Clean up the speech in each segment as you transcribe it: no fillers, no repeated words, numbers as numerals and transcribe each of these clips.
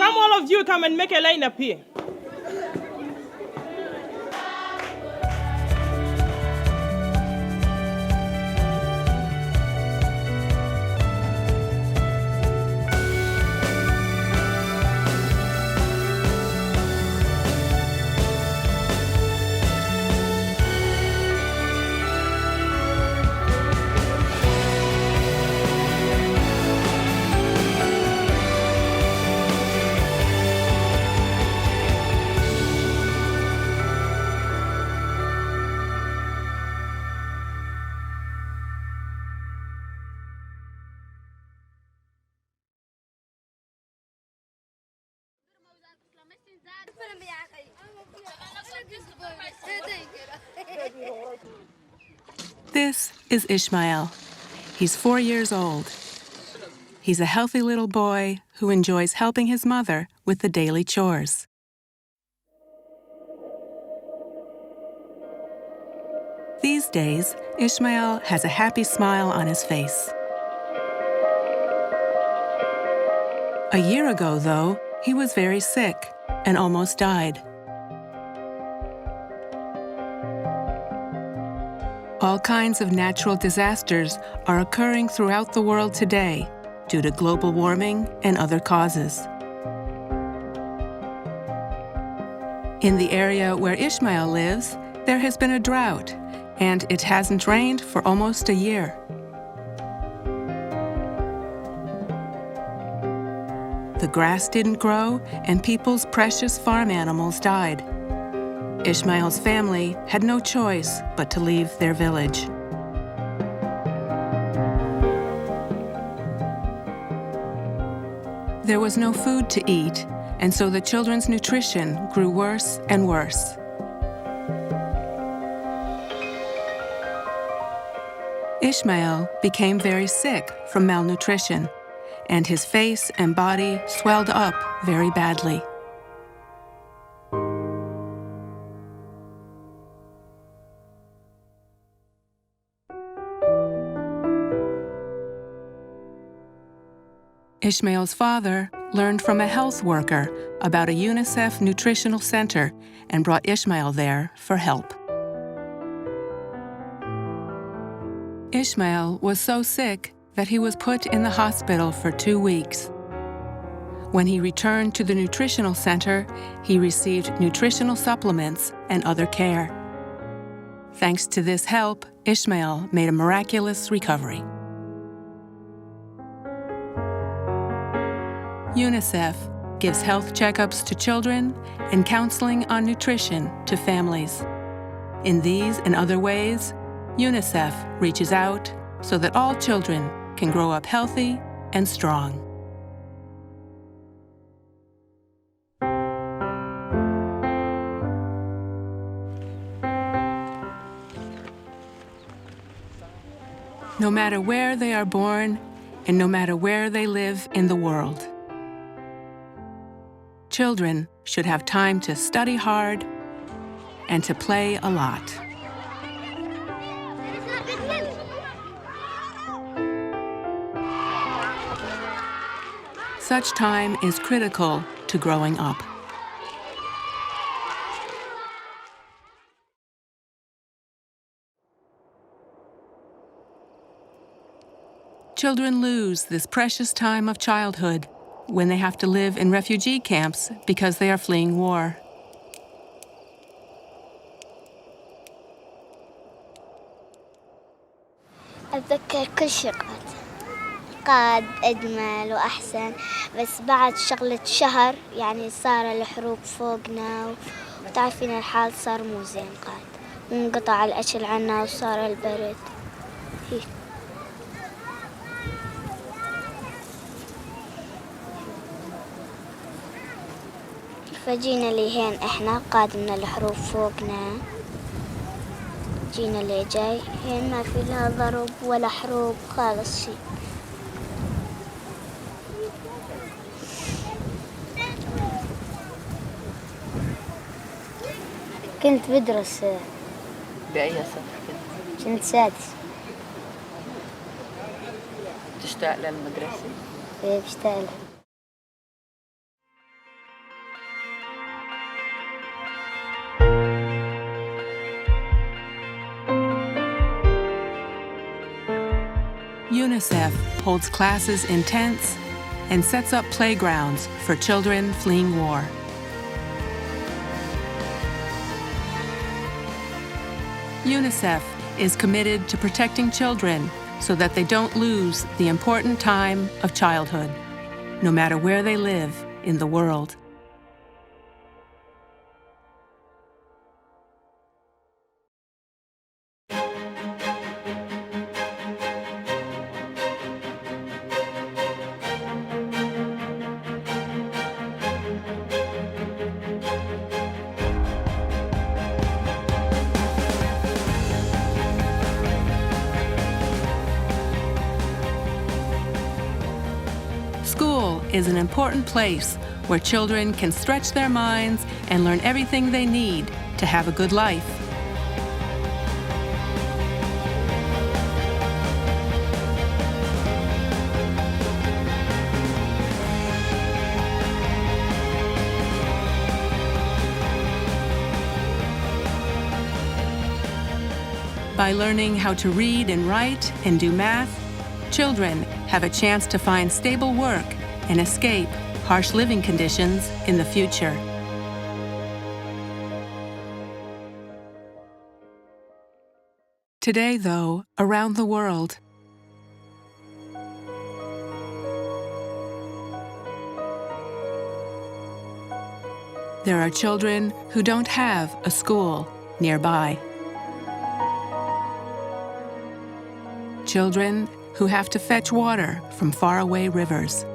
Come, all of you, come and make a line up here. This is Ishmael. He's 4 years old. He's a healthy little boy who enjoys helping his mother with the daily chores. These days, Ishmael has a happy smile on his face. A year ago, though, he was very sick and almost died. All kinds of natural disasters are occurring throughout the world today due to global warming and other causes. In the area where Ishmael lives, there has been a drought, and it hasn't rained for almost a year. The grass didn't grow, and people's precious farm animals died. Ishmael's family had no choice but to leave their village. There was no food to eat, and so the children's nutrition grew worse and worse. Ishmael became very sick from malnutrition, and his face and body swelled up very badly. Ishmael's father learned from a health worker about a UNICEF nutritional center and brought Ishmael there for help. Ishmael was so sick that he was put in the hospital for 2 weeks. When he returned to the nutritional center, he received nutritional supplements and other care. Thanks to this help, Ishmael made a miraculous recovery. UNICEF gives health checkups to children and counseling on nutrition to families. In these and other ways, UNICEF reaches out so that all children can grow up healthy and strong. No matter where they are born and no matter where they live in the world, children should have time to study hard and to play a lot. Such time is critical to growing up. Children lose this precious time of childhood when they have to live in refugee camps because they are fleeing war. أتذكر كل شيء قاد أجمل وأحسن، بس بعد شغلة شهر يعني صار الحروب فوقنا وتعرفين الحال صار مو زين قاد، وانقطع الأكل عنا وصار البرد هيك. فجينا لهين إحنا قاد من الحروب فوقنا، جينا اللي جاي هين ما في لها ضرب ولا حروب خالص شي. كنت بدرس. بأي صف كنت سادس. تشتاق للمدرسة؟ إيه بشتاق لها. UNICEF holds classes in tents and sets up playgrounds for children fleeing war. UNICEF is committed to protecting children so that they don't lose the important time of childhood, no matter where they live in the world. School is an important place where children can stretch their minds and learn everything they need to have a good life. By learning how to read and write and do math, children have a chance to find stable work and escape harsh living conditions in the future. Today, though, around the world, there are children who don't have a school nearby. Children who have to fetch water from faraway rivers.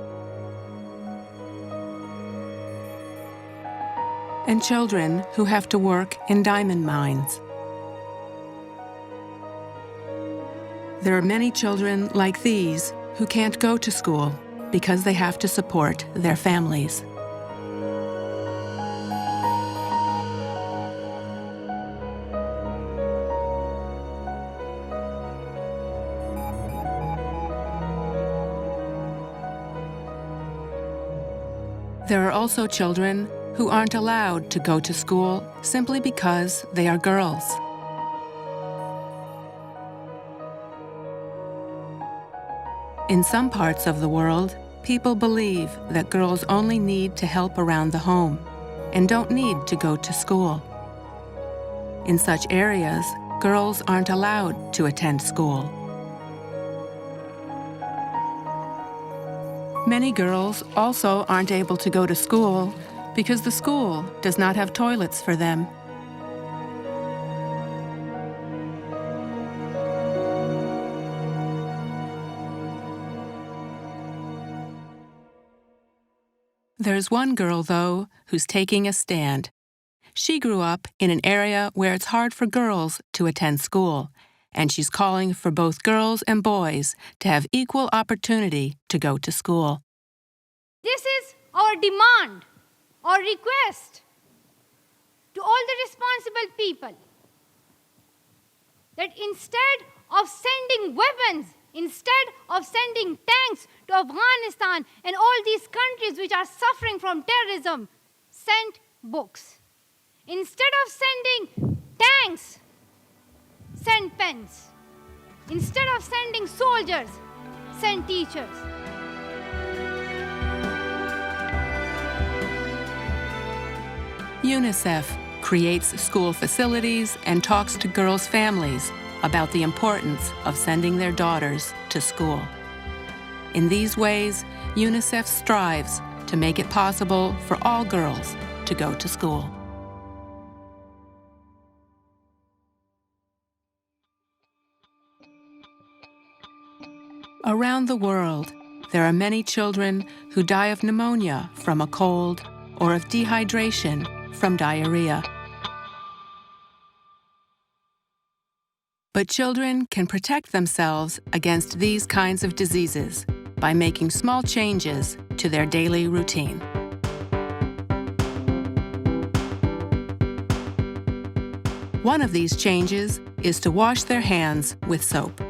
And children who have to work in diamond mines. There are many children like these who can't go to school because they have to support their families. There are also children who aren't allowed to go to school simply because they are girls. In some parts of the world, people believe that girls only need to help around the home and don't need to go to school. In such areas, girls aren't allowed to attend school. Many girls also aren't able to go to school because the school does not have toilets for them. There's one girl, though, who's taking a stand. She grew up in an area where it's hard for girls to attend school, and she's calling for both girls and boys to have equal opportunity to go to school. This is our demand or request to all the responsible people that instead of sending weapons, instead of sending tanks to Afghanistan and all these countries which are suffering from terrorism, send books. Instead of sending tanks, send pens. Instead of sending soldiers, send teachers. UNICEF creates school facilities and talks to girls' families about the importance of sending their daughters to school. In these ways, UNICEF strives to make it possible for all girls to go to school. Around the world, there are many children who die of pneumonia from a cold or of dehydration from diarrhea. But children can protect themselves against these kinds of diseases by making small changes to their daily routine. One of these changes is to wash their hands with soap.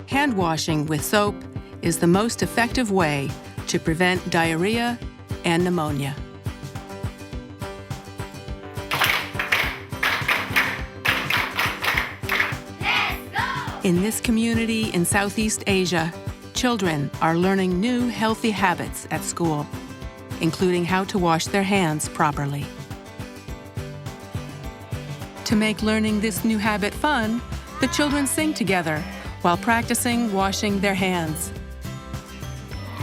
Hand washing with soap is the most effective way to prevent diarrhea and pneumonia. In this community in Southeast Asia, children are learning new healthy habits at school, including how to wash their hands properly. To make learning this new habit fun, the children sing together while practicing washing their hands.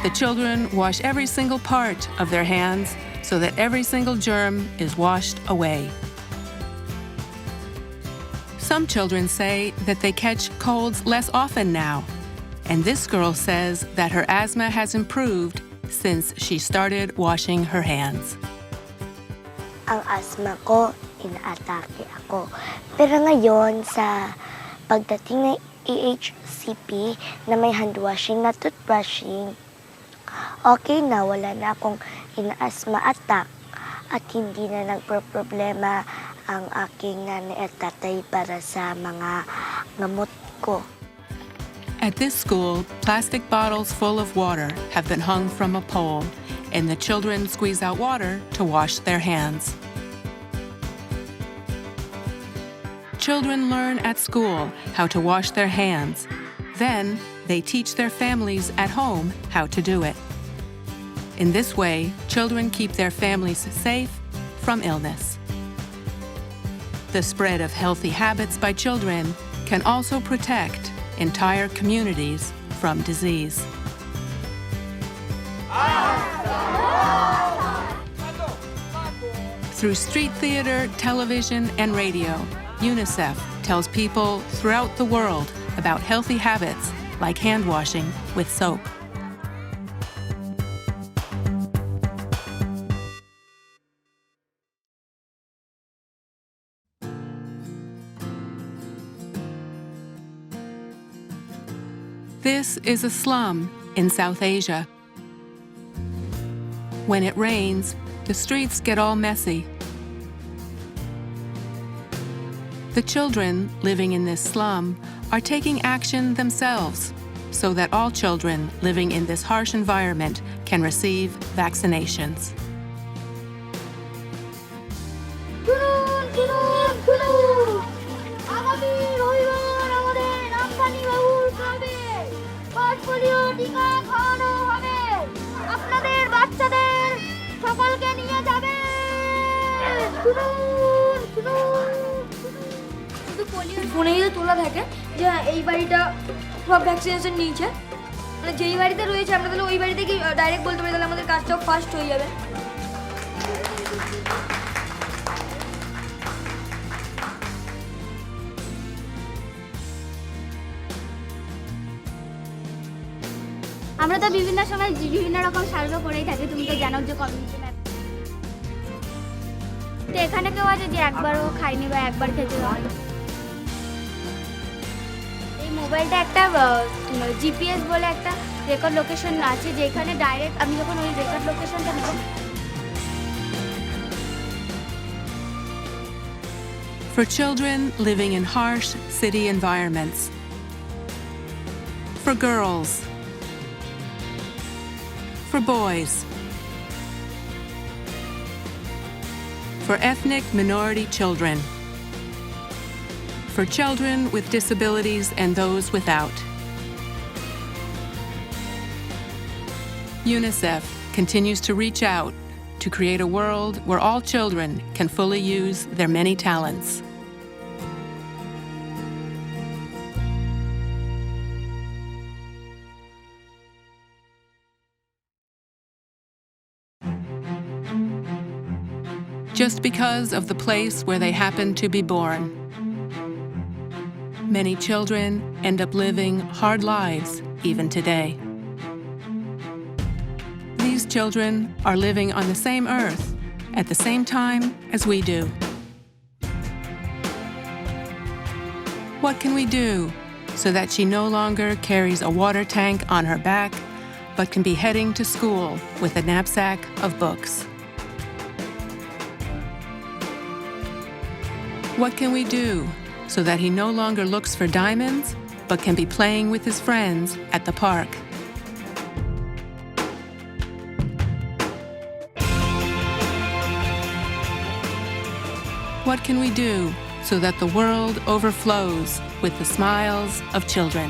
The children wash every single part of their hands so that every single germ is washed away. Some children say that they catch colds less often now, and this girl says that her asthma has improved since she started washing her hands. Ang asthma ko, inaatake ako. Pero ngayon, sa pagdating ng EHCP na may hand washing na toothbrushing, okay na, wala na akong ina-asthma attack at hindi na nagproproblema ang aking nanay at tatay para sa mga gamot ko. At this school, plastic bottles full of water have been hung from a pole, and the children squeeze out water to wash their hands. Children learn at school how to wash their hands. Then, they teach their families at home how to do it. In this way, children keep their families safe from illness. The spread of healthy habits by children can also protect entire communities from disease. Through street theater, television, and radio, UNICEF tells people throughout the world about healthy habits like hand washing with soap. This is a slum in South Asia. When it rains, the streets get all messy. The children living in this slum are taking action themselves so that all children living in this harsh environment can receive vaccinations. ফোনেই তো তোলা থাকে যে এই বাড়িটা সব vaccination নিয়েছে, মানে যেই বাড়িতে রয়েছে আমরা তাহলে ওই বাড়িতে কি ডাইরেক্ট বলতে পারি, তাহলে আমাদের কাজটাও ফাস্ট হয়ে যাবে। আমরা তো বিভিন্ন সময় বিভিন্ন রকম সার্ভে করেই থাকি, তুমি তো জানো যে কমিউনিটি ম্যাপ। তো এখানে কেউ আছে যে একবারও খায়নি বা একবার খেতে হয়। এই মোবাইলটা একটা জিপিএস বলে একটা রেকর্ড লোকেশন আছে, যেখানে ডাইরেক্ট আমি যখন ওই রেকর্ড লোকেশনটা নেব। For children living in harsh city environments. For girls. For boys. For ethnic minority children. For children with disabilities and those without. UNICEF continues to reach out to create a world where all children can fully use their many talents. Just because of the place where they happen to be born. Many children end up living hard lives even today. These children are living on the same earth at the same time as we do. What can we do so that she no longer carries a water tank on her back, but can be heading to school with a knapsack of books? What can we do so that he no longer looks for diamonds, but can be playing with his friends at the park? What can we do so that the world overflows with the smiles of children.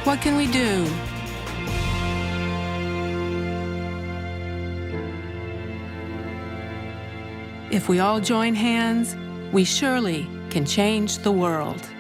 What can we do? If we all join hands, we surely can change the world.